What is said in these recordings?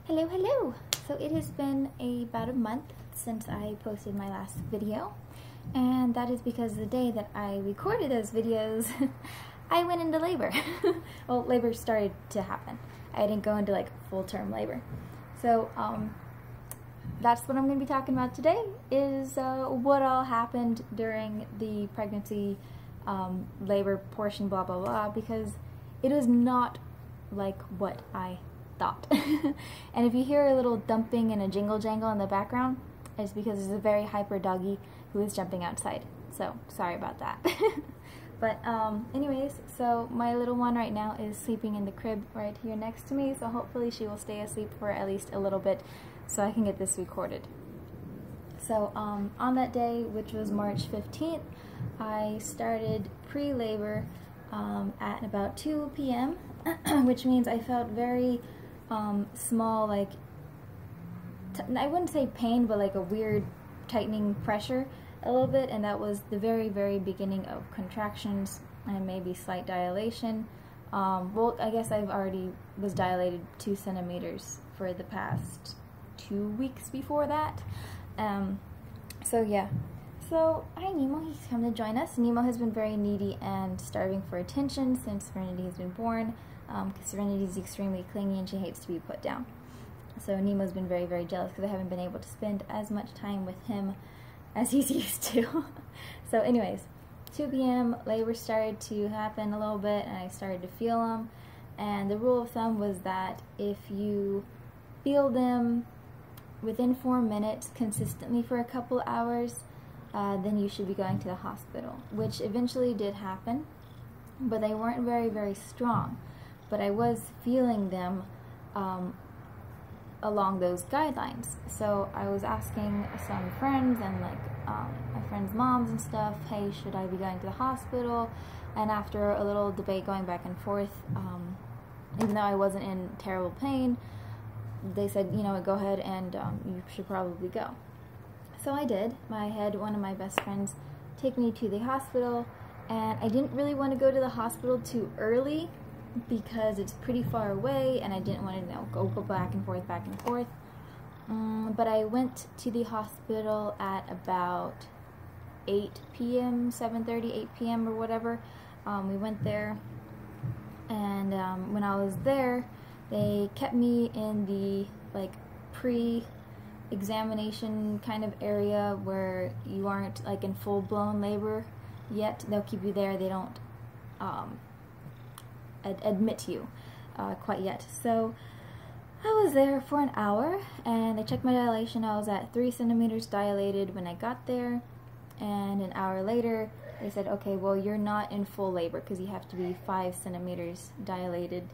Hello, hello! So it has been about a month since I posted my last video, and that is because the day that I recorded those videos, I went into labor. Well, labor started to happen. I didn't go into like full-term labor. So that's what I'm going to be talking about today, is what all happened during the pregnancy, labor portion, blah blah blah, because it was not like what I thought. And if you hear a little dumping and a jingle jangle in the background, it's because there's a very hyper doggy who is jumping outside. So sorry about that. But anyways, so my little one right now is sleeping in the crib right here next to me, so hopefully she will stay asleep for at least a little bit so I can get this recorded. So on that day, which was March 15th, I started pre-labor at about 2 p.m. which means I felt very small, like, I wouldn't say pain, but like a weird tightening pressure a little bit, and that was the very, very beginning of contractions and maybe slight dilation. Well, I guess I've already was dilated 2 centimeters for the past 2 weeks before that. So yeah. So, hi Nemo, he's come to join us. Nemo has been very needy and starving for attention since Serenity has been born, because Serenity is extremely clingy and she hates to be put down. So Nemo's been very, very jealous because I haven't been able to spend as much time with him as he's used to. So anyways, 2 p.m. labor started to happen a little bit and I started to feel them. And the rule of thumb was that if you feel them within 4 minutes consistently for a couple hours, then you should be going to the hospital, which eventually did happen, but they weren't very, very strong. But I was feeling them along those guidelines. So I was asking some friends and like my friends' moms and stuff, hey, should I be going to the hospital? And after a little debate going back and forth, even though I wasn't in terrible pain, they said, you know, go ahead and you should probably go. So I did. I had one of my best friends take me to the hospital, and I didn't really want to go to the hospital too early because it's pretty far away and I didn't want to, you know, go back and forth. But I went to the hospital at about 8 p.m., 7:30, 8 p.m. or whatever. We went there, and when I was there, they kept me in the like pre-examination kind of area where you aren't like in full-blown labor yet. They'll keep you there. They don't admit you quite yet. So I was there for an hour and they checked my dilation. I was at 3 centimeters dilated when I got there, and an hour later they said, okay, well, you're not in full labor because you have to be 5 centimeters dilated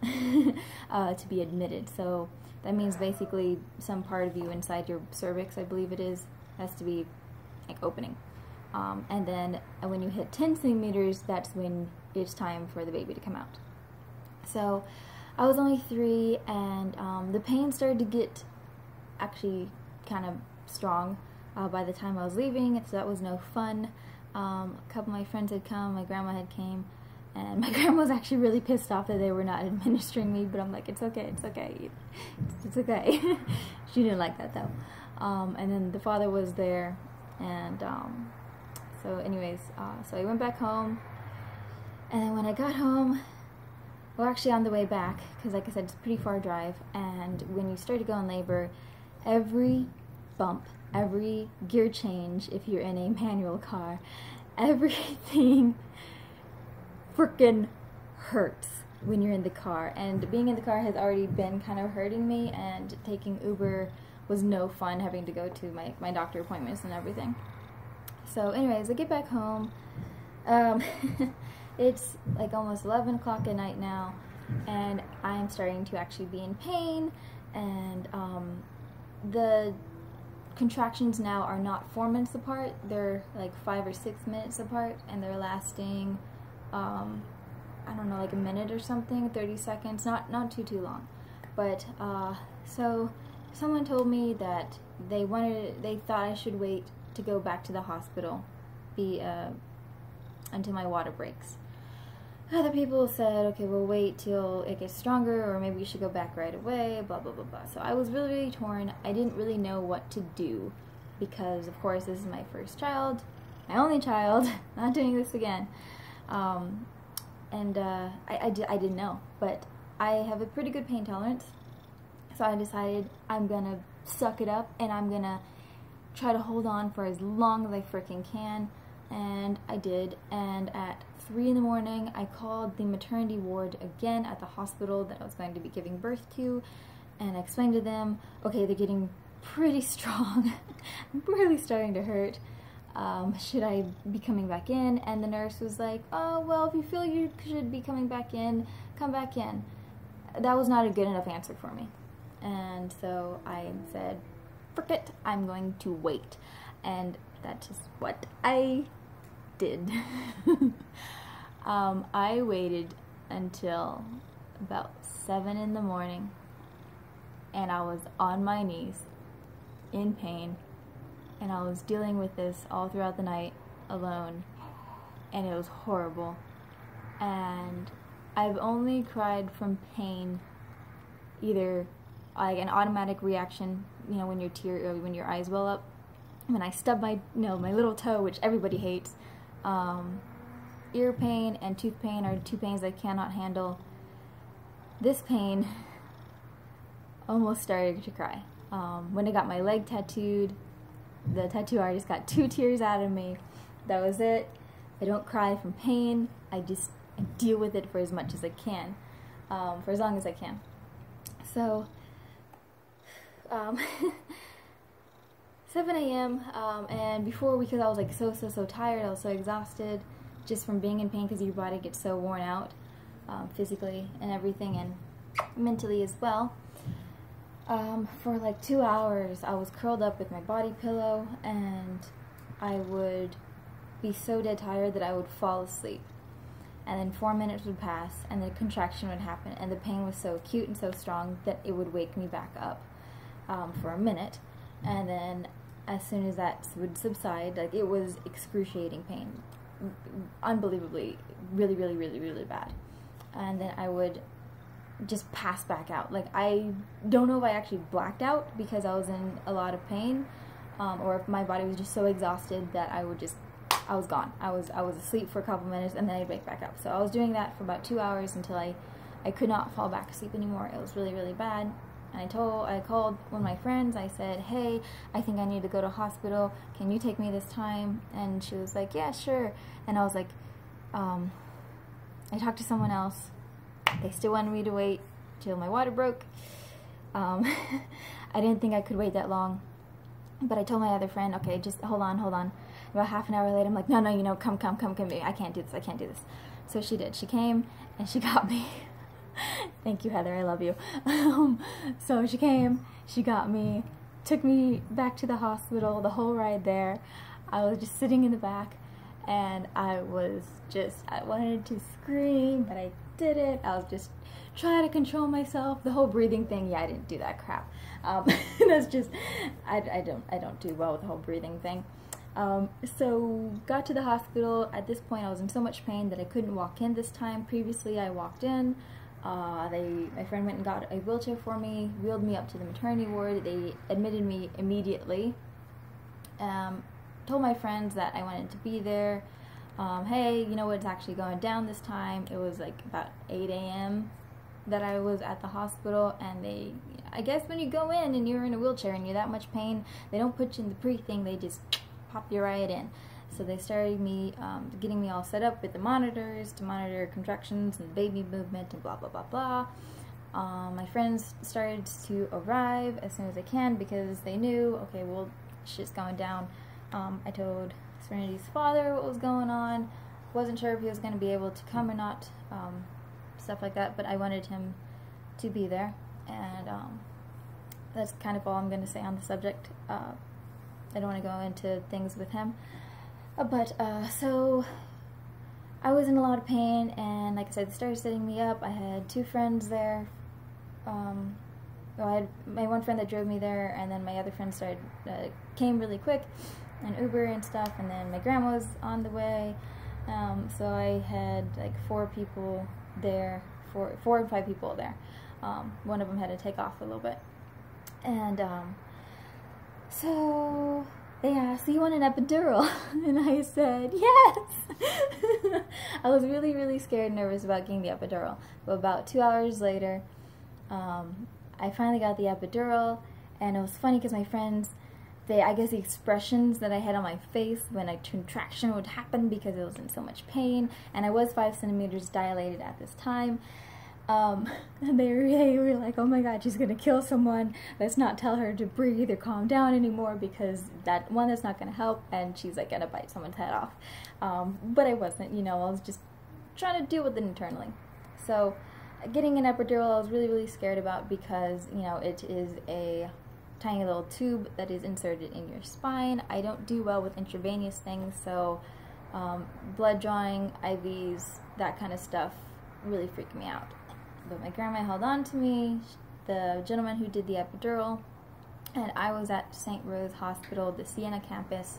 to be admitted. So that means basically some part of you inside your cervix, I believe it is, has to be like opening. And then when you hit 10 centimeters, that's when it's time for the baby to come out. So I was only 3, and the pain started to get actually kind of strong by the time I was leaving, so that was no fun. A couple of my friends had come, my grandma had came, and my grandma was actually really pissed off that they were not administering me, but I'm like, it's okay, it's okay, it's okay. She didn't like that though. And then the father was there, and so anyways, so I went back home, and then when I got home, well, actually on the way back, because like I said, it's a pretty far drive, and when you start to go in labor, every bump, every gear change, if you're in a manual car, everything freaking hurts when you're in the car, and being in the car has already been kind of hurting me, and taking Uber was no fun, having to go to my doctor appointments and everything. So anyways, I get back home. It's like almost 11 o'clock at night now, and I'm starting to actually be in pain, and the contractions now are not 4 minutes apart, they're like 5 or 6 minutes apart, and they're lasting I don't know, like a minute or something, 30 seconds, not too long. But so someone told me that they thought I should wait to go back to the hospital until my water breaks. other people said, okay, we'll wait till it gets stronger, or maybe you should go back right away, blah, blah, blah, blah. So I was really, really torn. I didn't really know what to do because, of course, this is my first child, my only child, not doing this again. I didn't know, but I have a pretty good pain tolerance, so I decided I'm gonna suck it up and I'm gonna try to hold on for as long as I freaking can, and I did. And at 3 in the morning, I called the maternity ward again at the hospital that I was going to be giving birth to, and I explained to them, okay, they're getting pretty strong. I'm really starting to hurt. Should I be coming back in? And the nurse was like, oh, well, if you feel you should be coming back in, come back in. That was not a good enough answer for me. And so I said, frick it, I'm going to wait. And that's just what I did. I waited until about 7 in the morning, and I was on my knees in pain, and I was dealing with this all throughout the night alone, and it was horrible. And I've only cried from pain, either like an automatic reaction, you know, when when your eyes well up, when I stub my little toe, which everybody hates. Ear pain and tooth pain are two pains I cannot handle. This pain almost started to cry. When I got my leg tattooed, the tattoo artist got 2 tears out of me. That was it. I don't cry from pain. I deal with it for as much as I can, for as long as I can. So, 7 a.m. And before, because I was like so tired, I was so exhausted just from being in pain, because your body gets so worn out, physically and everything, and mentally as well. For like 2 hours, I was curled up with my body pillow, and I would be so dead tired that I would fall asleep. And then 4 minutes would pass, and the contraction would happen, and the pain was so acute and so strong that it would wake me back up for a minute. And then as soon as that would subside, like, it was excruciating pain, unbelievably, really bad. And then I would just pass back out. Like, I don't know if I actually blacked out because I was in a lot of pain, or if my body was just so exhausted that I was gone. I was asleep for a couple minutes, and then I'd wake back up. So I was doing that for about 2 hours until I could not fall back asleep anymore. It was really bad. And I called one of my friends. I said, hey, I think I need to go to hospital. Can you take me this time? And she was like, yeah, sure. And I was like, I talked to someone else. They still wanted me to wait till my water broke. I didn't think I could wait that long. But I told my other friend, okay, just hold on. About half an hour later, I'm like, no, you know, come, I can't do this. So she did. She came, and she got me. Thank you, Heather, I love you. So she came, she got me, took me back to the hospital, the whole ride there. I was just sitting in the back, and I wanted to scream, but I didn't. I was just trying to control myself. The whole breathing thing, yeah, I didn't do that crap. That's just, I don't do well with the whole breathing thing. So got to the hospital. At this point, I was in so much pain that I couldn't walk in this time. Previously, I walked in. My friend went and got a wheelchair for me, wheeled me up to the maternity ward. They admitted me immediately. Told my friends that I wanted to be there. Hey, you know what's actually going down this time? It was like about 8 a.m. that I was at the hospital, and I guess when you go in and you're in a wheelchair and you're that much pain, they don't put you in the pre-thing, they just pop you right in. So they started getting me all set up with the monitors to monitor contractions and baby movement and blah, blah, blah, blah. My friends started to arrive as soon as they can because they knew, okay, well, shit's going down. I told Serenity's father what was going on. Wasn't sure if he was going to be able to come or not, stuff like that, but I wanted him to be there. And that's kind of all I'm going to say on the subject. I don't want to go into things with him. So I was in a lot of pain, and like I said, they started setting me up. I had 2 friends there. I had my one friend that drove me there, and then my other friend came really quick, and Uber and stuff, and then my grandma was on the way. So I had like 4 people there, 4 or 5 people there. One of them had to take off a little bit. And so they asked, "Do you want an epidural?" And I said, yes! I was really, really scared and nervous about getting the epidural. But about 2 hours later, I finally got the epidural, and it was funny because my friends, I guess the expressions that I had on my face when a contraction would happen because I was in so much pain, and I was 5 centimeters dilated at this time. And they were like, "Oh my God, she's gonna kill someone. Let's not tell her to breathe or calm down anymore because that's not gonna help, and she's like gonna bite someone's head off." But I wasn't, you know, I was just trying to deal with it internally. So getting an epidural I was really, really scared about because, you know, it is a tiny little tube that is inserted in your spine. I don't do well with intravenous things, so blood drawing, IVs, that kind of stuff really freaked me out. But my grandma held on to me, the gentleman who did the epidural, and I was at St. Rose Hospital, the Siena campus,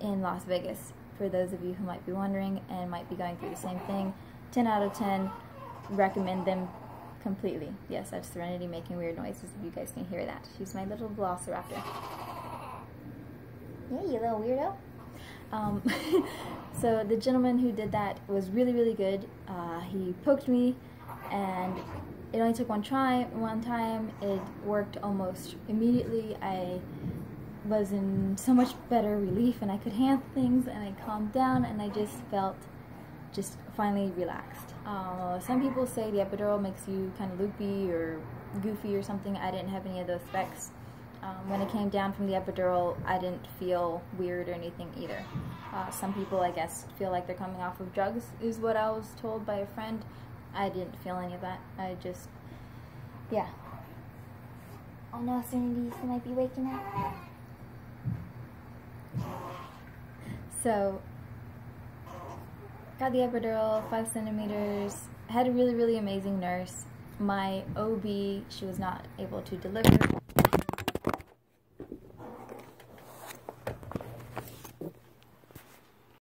in Las Vegas. For those of you who might be wondering and might be going through the same thing, 10 out of 10, recommend them completely. Yes, that's Serenity making weird noises, if you guys can hear that. She's my little velociraptor. Yeah, you little weirdo. So the gentleman who did that was really, really good. He poked me, and it only took one time. It worked almost immediately. I was in so much better relief, and I could handle things, and I calmed down, and I just felt finally relaxed. Some people say the epidural makes you kind of loopy or goofy or something. I didn't have any of those effects. When it came down from the epidural, I didn't feel weird or anything either. Some people, I guess, feel like they're coming off of drugs, is what I was told by a friend. I didn't feel any of that. I just, yeah. Oh no, Serenity, you might be waking up. So, got the epidural, 5 centimeters, had a really, really amazing nurse. My OB, she was not able to deliver.